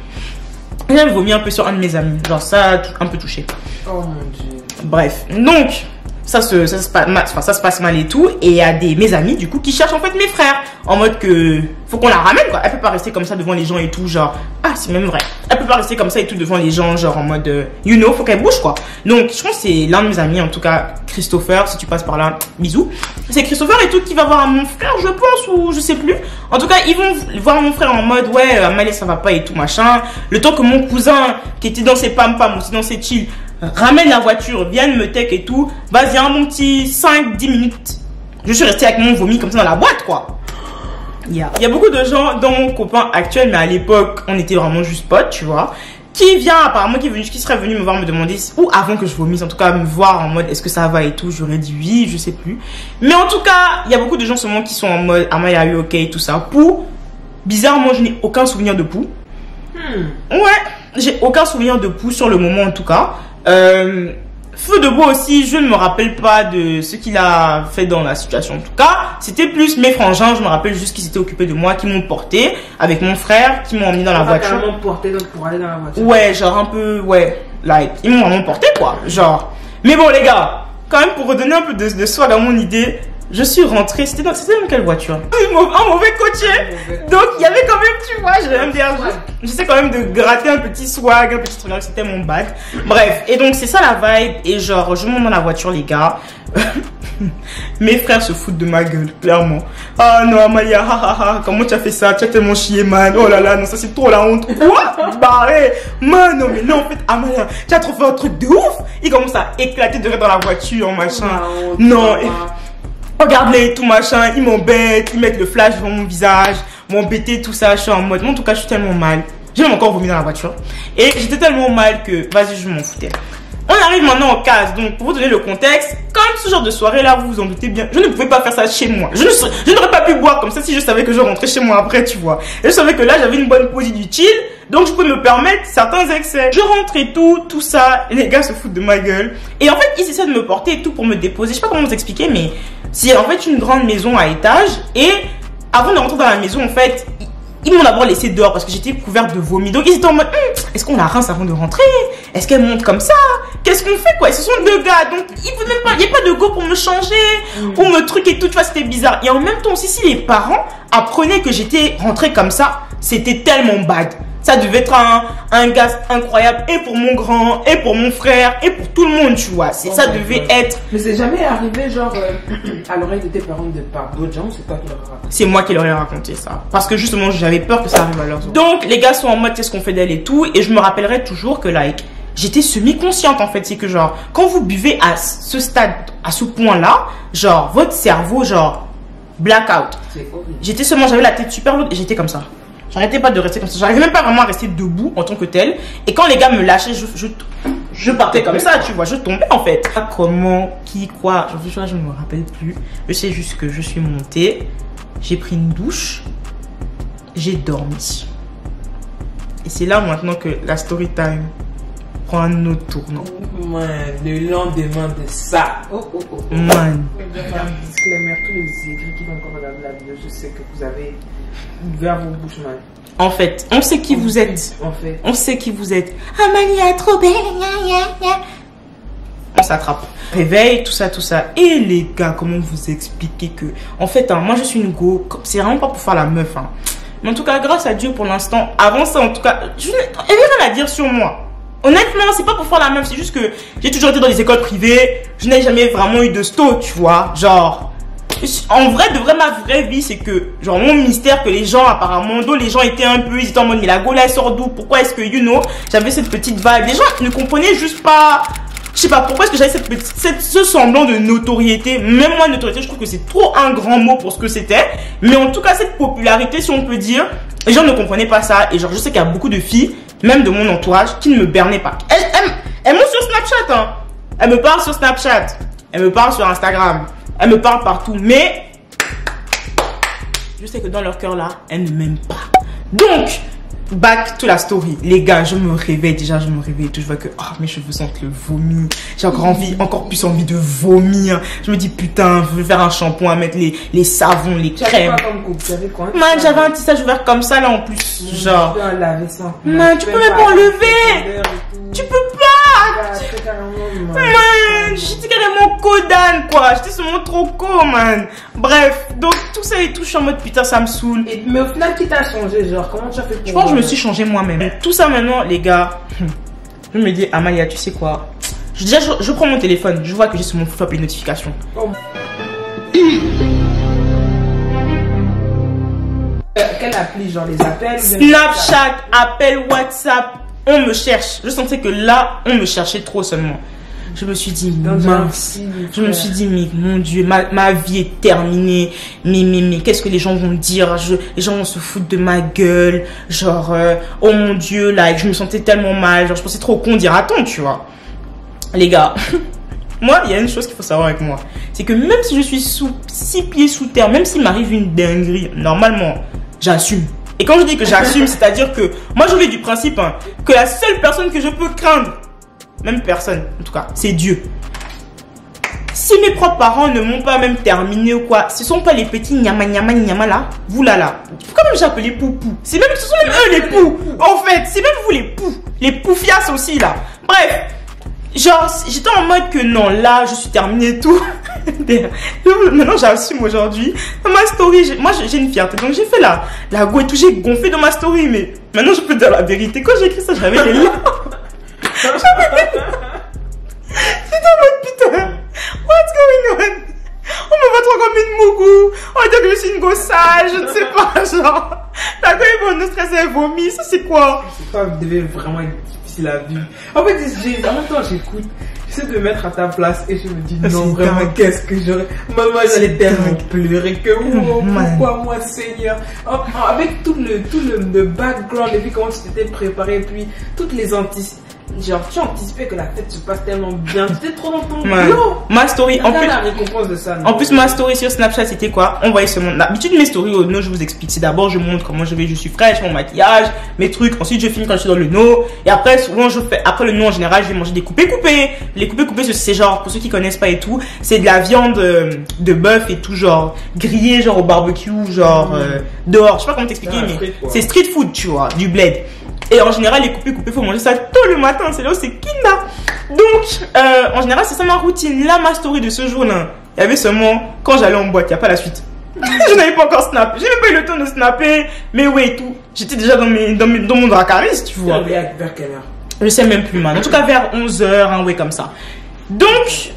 J'ai vomi un peu sur un de mes amis, genre ça a un peu touché. Oh mon dieu. Bref, donc ça se passe mal et tout, et il y a mes amis du coup qui cherchent en fait mes frères en mode que faut qu'on la ramène, quoi. Elle peut pas rester comme ça devant les gens et tout, genre ah c'est même vrai, elle peut pas rester comme ça et tout devant les gens, genre en mode you know, faut qu'elle bouge, quoi. Donc je pense que c'est l'un de mes amis, en tout cas Christopher, si tu passes par là, bisous. C'est Christopher et tout qui va voir mon frère, je pense, ou je sais plus. En tout cas ils vont voir mon frère en mode ouais Amalia ça va pas et tout machin. Le temps que mon cousin qui était dans ses pam-pam aussi dans ses chill ramène la voiture, vienne me tech et tout, vas-y un bon petit 5-10 minutes. Je suis restée avec mon vomi comme ça dans la boîte, quoi. Il y a beaucoup de gens dans mon copain actuel, mais à l'époque, on était vraiment juste potes, tu vois, qui vient apparemment, qui serait venu me voir me demander, ou avant que je vomisse, en tout cas me voir en mode est-ce que ça va et tout. J'aurais dit oui, je sais plus. Mais en tout cas, il y a beaucoup de gens seulement qui sont en mode ah mais il y a eu ok tout ça. Pou, bizarrement, je n'ai aucun souvenir de Pou. Ouais, j'ai aucun souvenir de Pou sur le moment en tout cas. Feu de bois aussi, je ne me rappelle pas de ce qu'il a fait dans la situation en tout cas. C'était plus mes frangins, je me rappelle juste qu'ils s'étaient occupés de moi, qui m'ont porté avec mon frère, qui m'ont emmené dans la voiture. Carrément porté donc pour aller dans la voiture. Ouais, genre un peu, ouais, like, ils m'ont vraiment porté quoi, genre. Mais bon les gars, quand même pour redonner un peu de swag à mon idée, je suis rentrée, c'était dans quelle voiture? Un mauvais cocher. Donc il y avait quand même, tu vois, j'essaie quand même de gratter un petit swag, un petit truc, c'était mon bad. Bref, et donc c'est ça la vibe. Et genre, je monte dans la voiture les gars. Mes frères se foutent de ma gueule, clairement. Ah non Amalia, comment tu as fait ça? Tu as tellement chié, man. Oh là là, non, ça c'est trop la honte. Quoi? Barré. Man, non mais non, en fait, Amalia, tu as trop fait un truc de ouf. Il commence à éclater de rire dans la voiture, machin. Non, regarde-les, tout machin, ils m'embêtent, ils mettent le flash devant mon visage, m'embêter, tout ça, je suis en mode, moi en tout cas je suis tellement mal, j'ai même encore vomi dans la voiture, et j'étais tellement mal que, vas-y, je m'en foutais. On arrive maintenant en case, donc pour vous donner le contexte, comme ce genre de soirée là, vous vous en doutez bien, je ne pouvais pas faire ça chez moi, je n'aurais pas pu boire comme ça si je savais que je rentrais chez moi après, tu vois, et je savais que là j'avais une bonne position du chill, donc je pouvais me permettre certains excès. Je rentre et tout ça, et les gars se foutent de ma gueule, et en fait ils essaient de me porter et tout pour me déposer, je sais pas comment vous expliquer, mais c'est en fait une grande maison à étage, et avant de rentrer dans la maison en fait, ils m'ont d'abord laissé dehors parce que j'étais couverte de vomi. Donc ils étaient en mode est-ce qu'on la rince avant de rentrer? Est-ce qu'elle monte comme ça? Qu'est-ce qu'on fait quoi? Et ce sont deux gars, donc il n'y a pas de go pour me changer ou me truc et tout, tu vois, c'était bizarre. Et en même temps aussi, si les parents apprenaient que j'étais rentrée comme ça, c'était tellement bad. Ça devait être un gaz incroyable, et pour mon grand, et pour mon frère, et pour tout le monde, tu vois. Ça devait être... Mais c'est jamais arrivé, genre, à l'oreille de tes parents de par d'autres gens, c'est toi qui leur as raconté? C'est moi qui leur ai raconté ça. Parce que justement, j'avais peur que ça arrive à leurs oreilles. Donc, les gars sont en mode, qu'est-ce qu'on fait d'elle et tout. Et je me rappellerai toujours que, like, j'étais semi-consciente, en fait. C'est que, genre, quand vous buvez à ce stade, à ce point-là, genre, votre cerveau, genre, blackout. J'avais la tête super lourde et j'étais comme ça. J'arrêtais pas de rester comme ça. J'arrivais même pas vraiment à rester debout en tant que tel. Et quand les gars me lâchaient, je je partais comme ça, tu vois, je tombais en fait. Comment, qui, quoi, je ne me rappelle plus. Je sais juste que je suis montée, j'ai pris une douche, j'ai dormi. Et c'est là maintenant que la story time prend un autre tournant. Man, le lendemain de ça. Man. Disclaimer, tous les écrits qui vont encore regarder la vidéo, je sais que vous avez ouvert vos bouches, man. En fait, on sait qui vous êtes. En fait. On sait qui vous êtes. Amalia, trop belle. On s'attrape. Réveil, tout ça. Et les gars, comment vous expliquer que... En fait, moi, je suis une go. C'est vraiment pas pour faire la meuf. Hein. Mais en tout cas, grâce à Dieu, pour l'instant, avant ça, en tout cas, je n'ai rien à dire sur moi. Honnêtement, c'est pas pour faire la meuf. C'est juste que j'ai toujours été dans les écoles privées. Je n'ai jamais vraiment eu de sto, tu vois. Genre... En vrai, de vrai, ma vraie vie, c'est que, genre, mon mystère que les gens, apparemment, dont les gens étaient un peu, ils étaient en mode, mais la Gola, elle sort d'où? Pourquoi est-ce que, you know, j'avais cette petite vibe? Les gens ne comprenaient juste pas, je sais pas, pourquoi est-ce que j'avais ce semblant de notoriété. Même moi, notoriété, je trouve que c'est trop un grand mot pour ce que c'était. Mais en tout cas, cette popularité, si on peut dire, les gens ne comprenaient pas ça. Et genre, je sais qu'il y a beaucoup de filles, même de mon entourage, qui ne me bernaient pas. Elles m'ont sur Snapchat, hein. Elles me parlent sur Snapchat. Elles me parlent sur Instagram. Elles me parlent partout, mais je sais que dans leur cœur là, elles ne m'aiment pas. Donc, back to la story. Les gars, je me réveille déjà, je vois que mes cheveux sentent le vomi. J'ai encore plus envie de vomir. Je me dis putain, je veux faire un shampoing, mettre les savons, les crèmes. Man, j'avais un tissage ouvert comme ça là en plus. Genre, man, tu peux même pas enlever. Tu peux pas. Man, j'étais carrément codane quoi. J'étais seulement trop co, man. Bref, donc tout ça et tout, je suis en mode putain, ça me saoule. Mais au final, qui t'a changé? Genre, comment tu as fait pour... Je pense que je me suis changé moi-même. Tout ça maintenant, les gars, je me dis, Amalia, tu sais quoi? Je prends mon téléphone, je vois que j'ai sur mon flop les notifications. Quelle appli? Genre les appels? Snapchat, appel, WhatsApp. On me cherche. Je sentais que là, on me cherchait trop seulement. Je me suis dit, mince. Je me suis dit, mais mon Dieu, ma vie est terminée. Mais qu'est-ce que les gens vont dire? Les gens vont se foutre de ma gueule. Genre, oh mon Dieu, là, je me sentais tellement mal. Genre, je pensais trop con dire, attends, tu vois. Les gars, moi, il y a une chose qu'il faut savoir avec moi. C'est que même si je suis 6 pieds sous terre, même s'il m'arrive une dinguerie, normalement, j'assume. Et quand je dis que j'assume, c'est-à-dire que moi, je vais du principe hein, que la seule personne que je peux craindre, même personne, en tout cas, c'est Dieu. Si mes propres parents ne m'ont pas même terminé ou quoi, ce sont pas les petits nyama là, vous là. Pourquoi même j'appelle poupou? Ce sont même eux les poux. En fait, c'est même vous les poux. Les poufias aussi là. Bref, genre, j'étais en mode que non, là, je suis terminée et tout. Maintenant, j'assume aujourd'hui. Dans ma story, moi, j'ai une fierté. Donc, j'ai fait la go et tout. J'ai gonflé dans ma story. Mais maintenant, je peux dire la vérité. Quand j'ai écrit ça, j'avais les larmes. J'étais en mode putain. What's going on? On me voit trop comme une mougou. On va dire que je suis une gossage. Je ne sais pas, genre. La go est bonne, stress, elle vomit. Ça, c'est quoi? Ça devait vraiment être difficile à vivre. En fait, en même temps, j'écoute. J'essaie de me mettre à ta place et je me dis non, vraiment, qu'est-ce que j'aurais. Maman, j'allais tellement pleurer que pourquoi moi, Seigneur. Avec tout le background et puis comment tu t'étais préparé, puis toutes les genre, tu anticipais que la fête se passe tellement bien. Tu étais trop dans ton boulot. Ma story, en plus, la récompense de ça, en plus, ma story sur Snapchat, c'était quoi? On voyait ce monde. L'habitude de mes stories au no, je vous explique. C'est d'abord, je montre comment je suis fraîche, mon maquillage, mes trucs. Ensuite, je filme quand je suis dans le no. Et après, souvent, après le no, en général, je vais manger des coupés. Les coupés, c'est genre, pour ceux qui connaissent pas et tout, c'est de la viande de bœuf et tout, genre, grillé, genre au barbecue, genre, dehors. Je sais pas comment t'expliquer, mais c'est street food, tu vois, du bled. Et en général, les coupés, faut manger ça tôt le matin. C'est là où c'est kinda. Donc, en général, c'est ça ma routine. Là, ma story de ce jour-là, il y avait seulement quand j'allais en boîte, il n'y a pas la suite. Je n'avais pas encore snap. J'ai même pas eu le temps de snapper. Mais ouais, tout. J'étais déjà dans mon dracaris, tu vois. Vers quelle heure? Je sais même plus, man. En tout cas, vers 11h, hein, ouais, comme ça. Donc,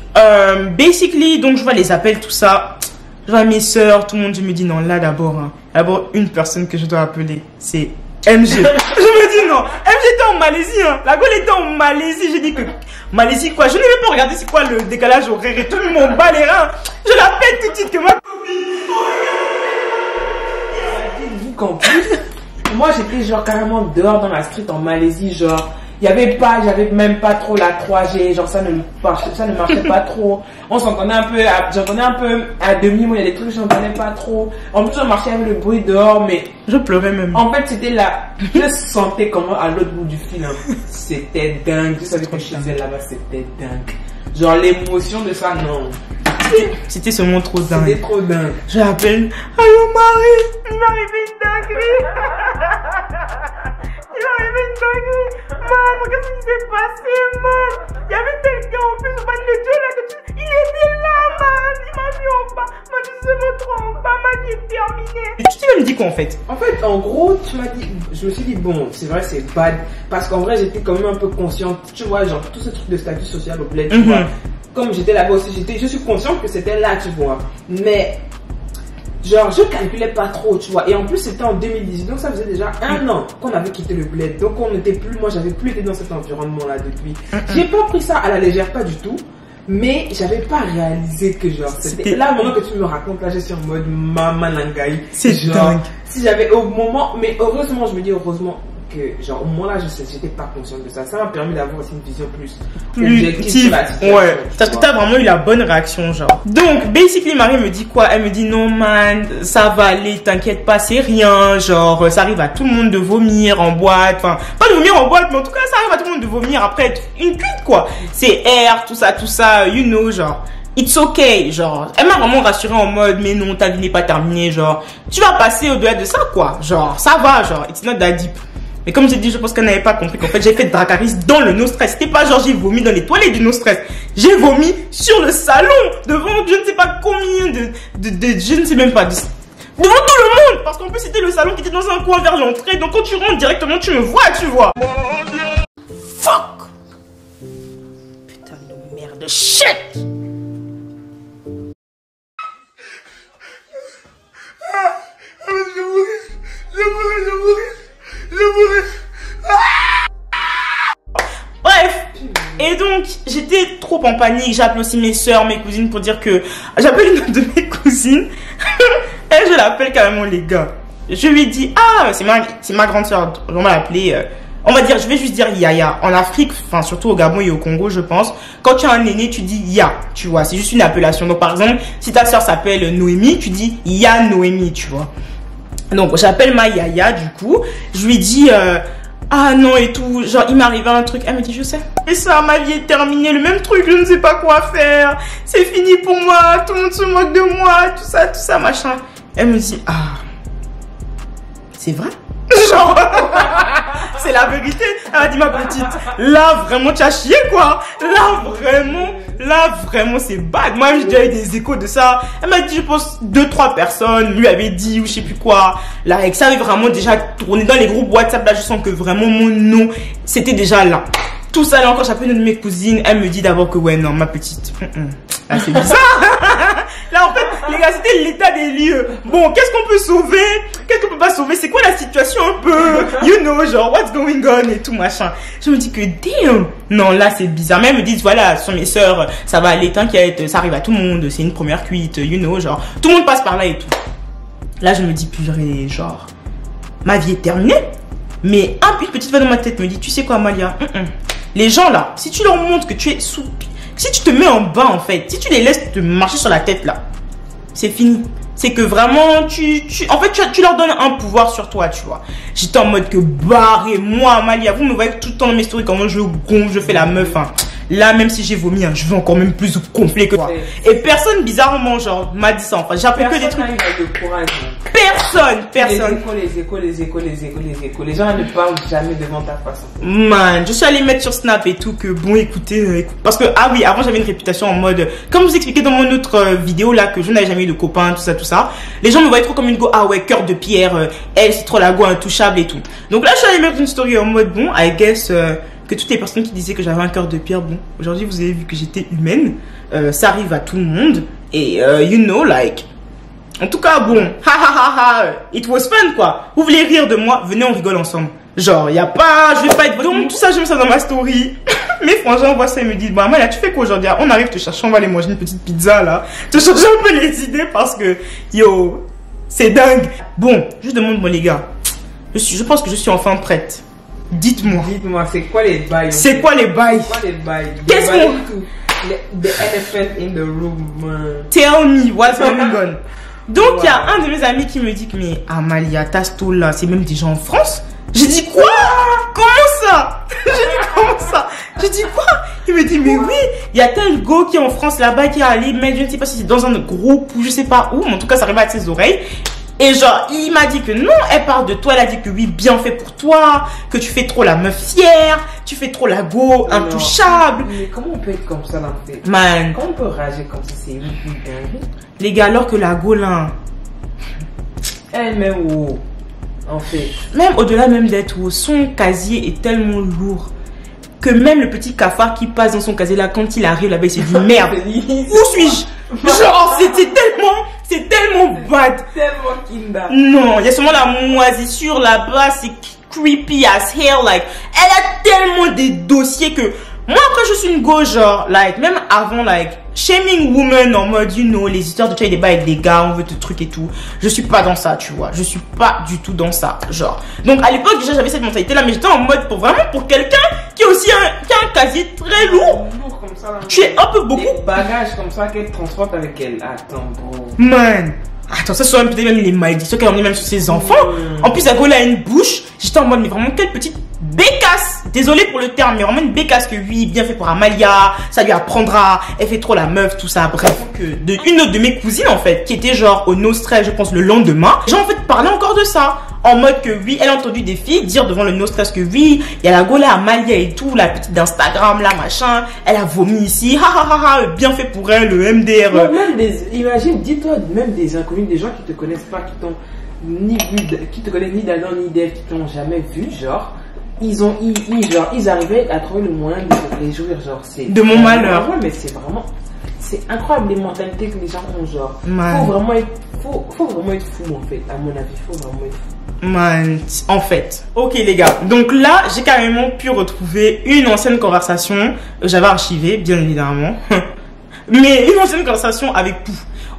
basically, donc je vois les appels, tout ça. Je vois mes soeurs, tout le monde. Je me dis, non, là, d'abord, une personne que je dois appeler, c'est MG. Je me dis non. MG était en Malaisie. Hein. La gueule était en Malaisie. J'ai dit que Malaisie quoi. Je n'ai même pas regardé c'est quoi le décalage horaire et tout. Mon bas les reins. Je l'appelle tout de suite que ma copine. Dites-vous qu'en plus, moi j'étais genre carrément dehors dans la street en Malaisie. Genre, j'avais même pas trop la 3G, genre ça ne marchait pas trop. On s'entendait un peu, j'entendais un peu à demi, moi il y a des trucs que j'entendais pas trop. En plus on marchait avec le bruit dehors, mais je pleurais même. En fait c'était là, je sentais comment à l'autre bout du fil, hein, c'était dingue. Tu savais que je faisais là-bas, c'était dingue. Genre l'émotion de ça, non. C'était ce moment trop dingue. C'était trop dingue. Je l'appelle, allô Marie, il m'est arrivé une dinguerie. Il m'est arrivé une dinguerie. Man, qu'est-ce qui s'est passé, man? Il y avait quelqu'un en plus, man, le Dieu là que tu... Il était là, man. Il m'a mis en bas. Man, je me trompe pas, man, il est terminé. Tu t'es même dit quoi en fait? En fait, en gros, tu m'as dit, je me suis dit, bon, c'est vrai, c'est bad. Parce qu'en vrai, j'étais quand même un peu consciente. Tu vois, genre, tout ce truc de statut social au bled, tu vois. Comme j'étais là-bas aussi, je suis consciente que c'était là, tu vois. Mais, genre, je calculais pas trop, tu vois. Et en plus, c'était en 2018, donc ça faisait déjà 1 an qu'on avait quitté le bled. Donc, on n'était plus, moi, j'avais plus été dans cet environnement-là depuis. J'ai pas pris ça à la légère, pas du tout. Mais, j'avais pas réalisé que, genre, c'était là, maintenant que tu me racontes, là, je suis en mode Mama Langaï. C'est genre, si j'avais au moment, mais heureusement, je me dis heureusement que, genre, au moment là, j'étais pas consciente de ça. Ça m'a permis d'avoir aussi une vision plus objective. Ouais. Parce que t'as vraiment eu la bonne réaction, genre. Donc, basically, Marie me dit quoi? Elle me dit, non, man, ça va aller, t'inquiète pas, c'est rien. Genre, ça arrive à tout le monde de vomir en boîte. Enfin, pas de vomir en boîte, mais en tout cas, ça arrive à tout le monde de vomir après être une cuite, quoi. C'est air, tout ça, you know, genre. It's okay, genre. Elle m'a vraiment rassurée en mode, mais non, ta vie n'est pas terminée, genre. Tu vas passer au-delà de ça, quoi. Genre, ça va, genre. It's not that deep. Mais comme j'ai dit, je pense qu'elle n'avait pas compris qu'en fait j'ai fait Dracarys dans le no stress. C'était pas genre j'ai vomi dans les toilettes du no stress. J'ai vomi sur le salon devant je ne sais pas combien je ne sais même pas, devant tout le monde. Parce qu'en plus c'était le salon qui était dans un coin vers l'entrée. Donc quand tu rentres directement tu me vois, tu vois. Fuck. Putain de merde, shit. Bref, et donc j'étais trop en panique. J'ai appelé aussi mes soeurs, mes cousines pour dire que j'appelle une de mes cousines et je l'appelle carrément les gars. Je lui ai dit ah c'est ma grande soeur, on va l'appeler on va dire, je vais juste dire Yaya. En Afrique, enfin surtout au Gabon et au Congo je pense, quand tu as un aîné tu dis Ya, tu vois, c'est juste une appellation. Donc par exemple si ta soeur s'appelle Noémie, tu dis Ya Noémie, tu vois. Donc j'appelle ma Yaya du coup, je lui dis ah non et tout, genre il m'est arrivé un truc, elle me dit je sais. Et ça, ma vie est terminée, le même truc, je ne sais pas quoi faire, c'est fini pour moi, tout le monde se moque de moi, tout ça, machin. Elle me dit ah, c'est vrai? Genre, c'est la vérité. Elle m'a dit ma petite, là vraiment tu as chié quoi. Là vraiment c'est bad. Moi j'ai déjà eu des échos de ça. Elle m'a dit je pense 2-3 personnes lui avaient dit ou je sais plus quoi. Là avec ça avait vraiment déjà tourné dans les groupes WhatsApp. Là je sens que vraiment mon nom c'était déjà là. Tout ça là encore j'appelle une de mes cousines. Elle me dit d'abord que ouais non ma petite. Là c'est bizarre. Là en fait les gars c'était l'état des lieux. Bon qu'est-ce qu'on peut sauver? Qu'est-ce qu'on peut pas sauver? C'est quoi la situation un peu? You know genre what's going on et tout machin. Je me dis que damn. Non là c'est bizarre. Mais elles me disent voilà ce sont mes soeurs, ça va aller t'inquiète, ça arrive à tout le monde, c'est une première cuite, you know genre tout le monde passe par là et tout. Là je me dis purée genre ma vie est terminée. Mais une petite voix dans ma tête me dit tu sais quoi Amalia, les gens là si tu leur montres que tu es sous, si tu te mets en bas en fait, si tu les laisses te marcher sur la tête là, c'est fini. C'est que vraiment en fait tu leur donnes un pouvoir sur toi, tu vois. J'étais en mode que barrez-moi Amalia, vous me voyez tout le temps dans mes stories comment je gonfle, je fais la meuf hein. Là même si j'ai vomi hein, je veux encore même plus gonfler que toi. Et personne bizarrement genre m'a dit ça, enfin j'ai appris que des trucs. Personne. Les échos. Les gens ne parlent jamais devant ta face. Man, je suis allée mettre sur Snap et tout que bon écoutez, parce que ah oui avant j'avais une réputation en mode comme je vous expliquais dans mon autre vidéo là que je n'avais jamais eu de copain tout ça. Les gens me voyaient trop comme une go ah ouais cœur de pierre, elle c'est trop la go intouchable et tout. Donc là je suis allée mettre une story en mode bon I guess que toutes les personnes qui disaient que j'avais un cœur de pierre, bon aujourd'hui vous avez vu que j'étais humaine, ça arrive à tout le monde et you know like. En tout cas, bon, it was fun quoi. Vous voulez rire de moi, venez on rigole ensemble. Genre, y a pas, je vais pas être... Donc tout ça, je mets ça dans ma story. Mes frangins voient ça et me disent, bah Amalia, tu fais quoi aujourd'hui? On arrive te chercher, on va aller manger une petite pizza là. Te changer un peu les idées parce que, yo, c'est dingue. Bon, je demande moi les gars, je pense que je suis enfin prête. Dites-moi. Dites-moi, c'est quoi les bails? C'est quoi les bails? C'est quoi les bails? Qu'est-ce qu'on... The elephant in the room. Tell me what's going on. Donc il y a un de mes amis qui me dit que mais Amalia, ta stole là, c'est même déjà en France. J'ai dit quoi? Comment ça? J'ai dit comment ça? J'ai dit quoi? Il me dit mais oui, il y a tel go qui est en France là-bas qui est allé mettre, je ne sais pas si c'est dans un groupe ou je sais pas où, mais en tout cas ça arrive à ses oreilles. Et genre, il m'a dit que non, elle parle de toi, elle a dit que oui, bien fait pour toi, que tu fais trop la meuf fière, tu fais trop la go intouchable. Mais comment on peut être comme ça, là, en fait? Man. Comment on peut rager comme ça? C'est une dinguerie. Les gars, alors que la go là, elle-même, oh, en fait. même au-delà même d'être haut, son casier est tellement lourd que même le petit cafard qui passe dans son casier là, quand il arrive là-bas, il se dit merde, où suis-je? Genre, c'est tellement bad. Tellement kinda. Non, il y a seulement la moisissure là-bas, c'est creepy as hell, like, elle a tellement des dossiers que, moi après je suis une go, genre, like, même avant, like, shaming woman en mode, you know, les histoires de tu as des bails avec des gars, on veut te truc et tout, je suis pas dans ça, tu vois, je suis pas du tout dans ça, genre. Donc à l'époque déjà j'avais cette mentalité là, mais j'étais en mode pour quelqu'un qui a aussi qui a un casier très lourd. Comme ça, là. Tu es un peu beaucoup. Des bagages comme ça qu'elle transporte avec elle. Attends, bro. Man. Attends, ça soit peut-être même les malédictions qu'elle emmené même sur ses enfants. En plus, la go là a une bouche. J'étais en mode, mais vraiment, quelle petite bécasse. Désolée pour le terme, mais vraiment une bécasse que oui, bien fait pour Amalia. Ça lui apprendra. Elle fait trop la meuf, tout ça. Bref, que une autre de mes cousines, en fait, qui était genre au no stress, je pense, le lendemain. J'ai en fait parlé encore de ça. En mode que oui, elle a entendu des filles dire devant le no stress que oui, il y a la go là, Amalia et tout, la petite d'Instagram là, machin. Elle a vomi ici. Ha ha ha ha, bien fait pour elle, le MDR. Non, même imagine, dis-toi, même des inconnus, des gens qui te connaissent pas, qui t'ont ni vu, qui te connaissent ni d'Adam ni d'Ève, qui t'ont jamais vu, genre, ils arrivaient à trouver le moyen de se réjouir, genre, c'est. De mon malheur. Ouais, mais c'est vraiment, c'est incroyable les mentalités que les gens ont, genre. Man. Faut vraiment être fou, en fait, à mon avis, faut vraiment être fou. Man, en fait. Ok les gars, donc là, j'ai carrément pu retrouver une ancienne conversation. J'avais archivé, bien évidemment. Mais une ancienne conversation avec Pou.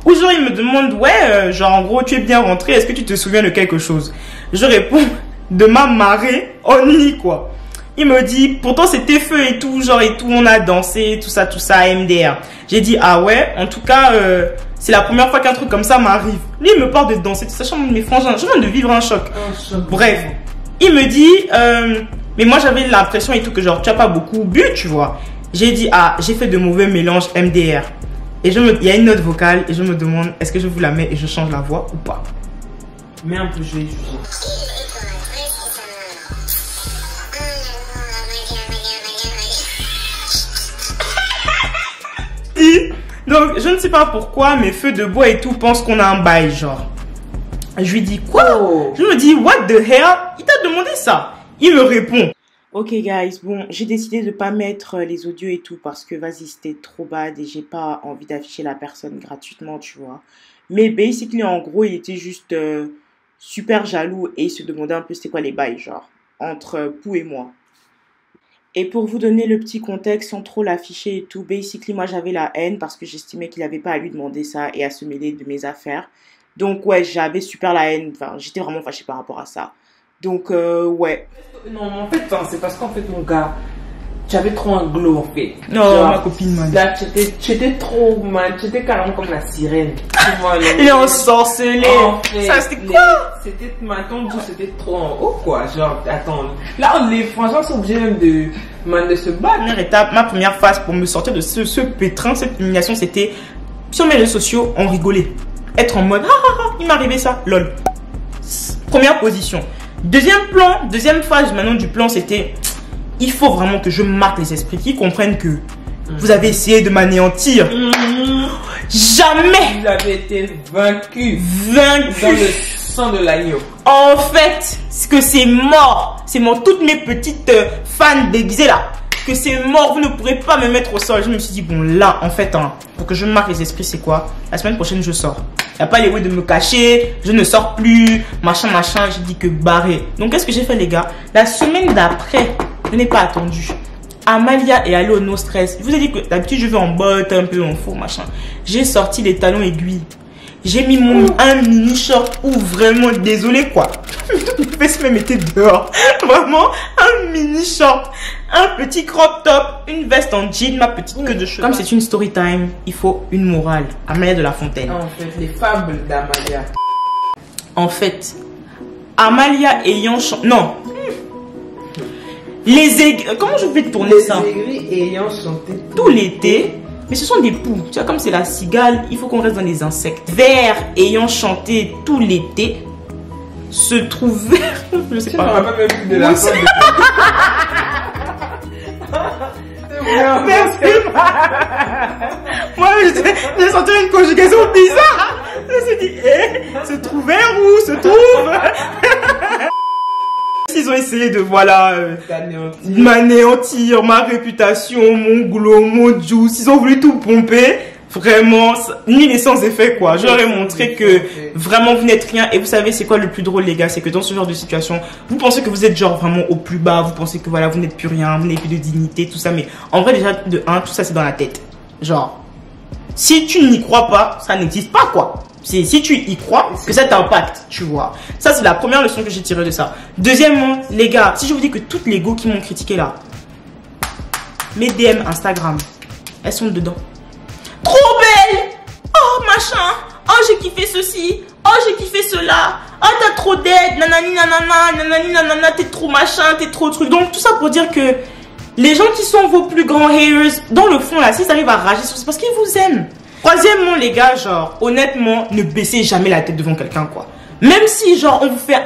Où genre, il me demande, ouais, genre en gros, tu es bien rentré, est-ce que tu te souviens de quelque chose? Je réponds, de ma marée, only quoi. Il me dit, pourtant c'était feu et tout, genre et tout, on a dansé, tout ça, MDR. J'ai dit, ah ouais, en tout cas, c'est la première fois qu'un truc comme ça m'arrive. Lui, il me parle de danser, tout ça, je mes frangins, je viens de vivre un choc. Bref, il me dit, mais moi j'avais l'impression et tout que genre, tu as pas beaucoup bu, tu vois. J'ai dit, ah, j'ai fait de mauvais mélanges MDR. Et il y a une note vocale et je me demande, est-ce que je vous la mets et je change la voix ou pas? Mais un peu, je vais juger. Donc, je ne sais pas pourquoi, mais Feu de Bois et tout pensent qu'on a un bail, genre. Je lui dis, quoi? Je me dis, what the hell? Il t'a demandé ça. Il me répond. Ok, guys, bon, j'ai décidé de pas mettre les audios et tout parce que, vas-y, c'était trop bad et j'ai pas envie d'afficher la personne gratuitement, tu vois. Mais basically, en gros, il était juste super jaloux et il se demandait un peu c'était quoi les bails, genre, entre Pou et moi. Et pour vous donner le petit contexte, sans trop l'afficher et tout, basically, moi, j'avais la haine parce que j'estimais qu'il n'avait pas à lui demander ça et à se mêler de mes affaires. Donc, ouais, j'avais super la haine. Enfin, j'étais vraiment fâchée par rapport à ça. Donc, ouais. Non, en fait, c'est parce qu'en fait, mon gars, tu avais trop un glow, en fait. Non, genre, ma copine, man. Là, tu étais trop, man. Tu étais carrément comme la sirène. Il est ensorcelé. En fait, ça, c'était quoi? C'était, ton goût, c'était trop en haut, quoi. Genre, attends. Là, les Français sont obligés même de se battre. Première étape, ma première phase pour me sortir de ce pétrin, cette humiliation, c'était sur mes réseaux sociaux, on rigolait. Être en mode, il m'est arrivé ça, lol. Première position. Deuxième phase maintenant du plan, c'était, il faut vraiment que je marque les esprits qui comprennent que vous avez essayé de m'anéantir. Jamais. Vous avez été vaincu. Dans le sang de l'agneau. En fait, c'est mort. C'est mort. Toutes mes petites fans déguisées là. Que c'est mort, vous ne pourrez pas me mettre au sol. Je me suis dit, bon là, en fait, pour que je marque les esprits, c'est quoi? La semaine prochaine, je sors. Il n'y a pas les ways de me cacher, je ne sors plus, machin, j'ai dit que barré. Donc, qu'est-ce que j'ai fait, les gars? La semaine d'après, je n'ai pas attendu. Amalia est allée au no stress. Je vous ai dit que d'habitude, je vais en botte, un peu en faux, machin. J'ai sorti les talons aiguilles. J'ai mis un mini short ou vraiment, désolé quoi. Toutes mes fesses même étaient dehors. Vraiment, un un mini short, un petit crop top, une veste en jean, ma petite queue de cheveux. Comme c'est une story time, il faut une morale. Amalia de la Fontaine. En fait, les fables d'Amalia. En fait, Amalia ayant chanté... Non. Comment je vais tourner ça? Les aigris ayant chanté tout l'été. Mais ce sont des poux. Tu vois, comme c'est la cigale, il faut qu'on reste dans les insectes. Vers ayant chanté tout l'été se trouvait... Je sais pas. Pas même plus de la fin de... Merci. Moi, j'ai senti une conjugaison bizarre. Je me suis dit, se trouver où se trouve. Ils ont essayé de, voilà, m'anéantir, ma réputation, mon glow, mon juice. Ils ont voulu tout pomper. Vraiment, nul et sans effet, quoi. Je leur ai montré que vraiment vous n'êtes rien. Et vous savez, c'est quoi le plus drôle, les gars? C'est que dans ce genre de situation, vous pensez que vous êtes genre vraiment au plus bas. Vous pensez que voilà, vous n'êtes plus rien, vous n'avez plus de dignité, tout ça. Mais en vrai, déjà, de un, tout ça, c'est dans la tête. Genre, si tu n'y crois pas, ça n'existe pas, quoi. C'est si tu y crois que ça t'impacte, tu vois. Ça, c'est la première leçon que j'ai tirée de ça. Deuxièmement, les gars, si je vous dis que toutes les go qui m'ont critiqué là, mes DM Instagram, elles sont dedans. Trop belle! Oh, machin! Oh, j'ai kiffé ceci! Oh, j'ai kiffé cela! Oh, t'as trop d'aide! Nanani, nanana, nanani, nanana, t'es trop machin, t'es trop truc. Donc, tout ça pour dire que les gens qui sont vos plus grands haters, dans le fond, là, s'ils arrivent à rager sur ça, c'est parce qu'ils vous aiment. Troisièmement, les gars, genre, honnêtement, ne baissez jamais la tête devant quelqu'un, quoi. Même si, genre, on vous fait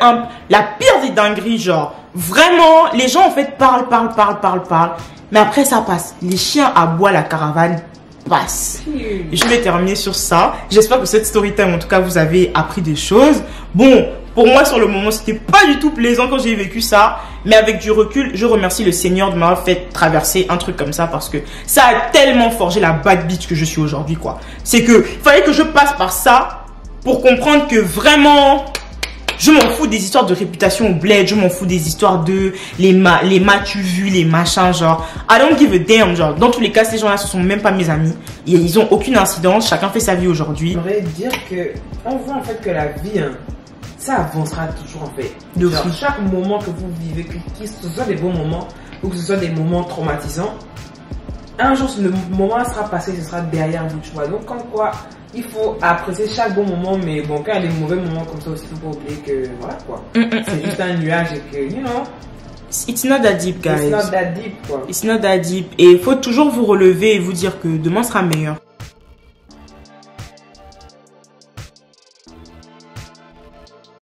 la pire des dingueries, genre, vraiment, les gens, en fait, parlent. Mais après, ça passe. Les chiens aboient, la caravane passe. Je vais terminer sur ça. J'espère que cette story time, en tout cas, vous avez appris des choses. Bon, pour moi, sur le moment, c'était pas du tout plaisant quand j'ai vécu ça. Mais avec du recul, je remercie le Seigneur de m'avoir fait traverser un truc comme ça parce que ça a tellement forgé la bad bitch que je suis aujourd'hui, quoi. C'est que il fallait que je passe par ça pour comprendre que vraiment, je m'en fous des histoires de réputation au bled, je m'en fous des histoires de les m'as-tu vu, les machins, genre, I don't give a damn, genre, dans tous les cas, ces gens-là, ce sont même pas mes amis. Ils ont aucune incidence, chacun fait sa vie aujourd'hui. J'aimerais dire que, on voit en fait que la vie, hein, ça avancera toujours en fait. Genre, chaque moment que vous vivez, que ce soit des bons moments ou que ce soit des moments traumatisants, un jour le moment sera passé, ce sera derrière vous, tu vois. Donc comme quoi, il faut apprécier chaque bon moment, mais bon, quand il y a des mauvais moments comme ça aussi, il faut pas oublier que voilà quoi. C'est juste un nuage et que, you know. It's not that deep, guys. It's not that deep, quoi. It's not that deep. Et il faut toujours vous relever et vous dire que demain sera meilleur.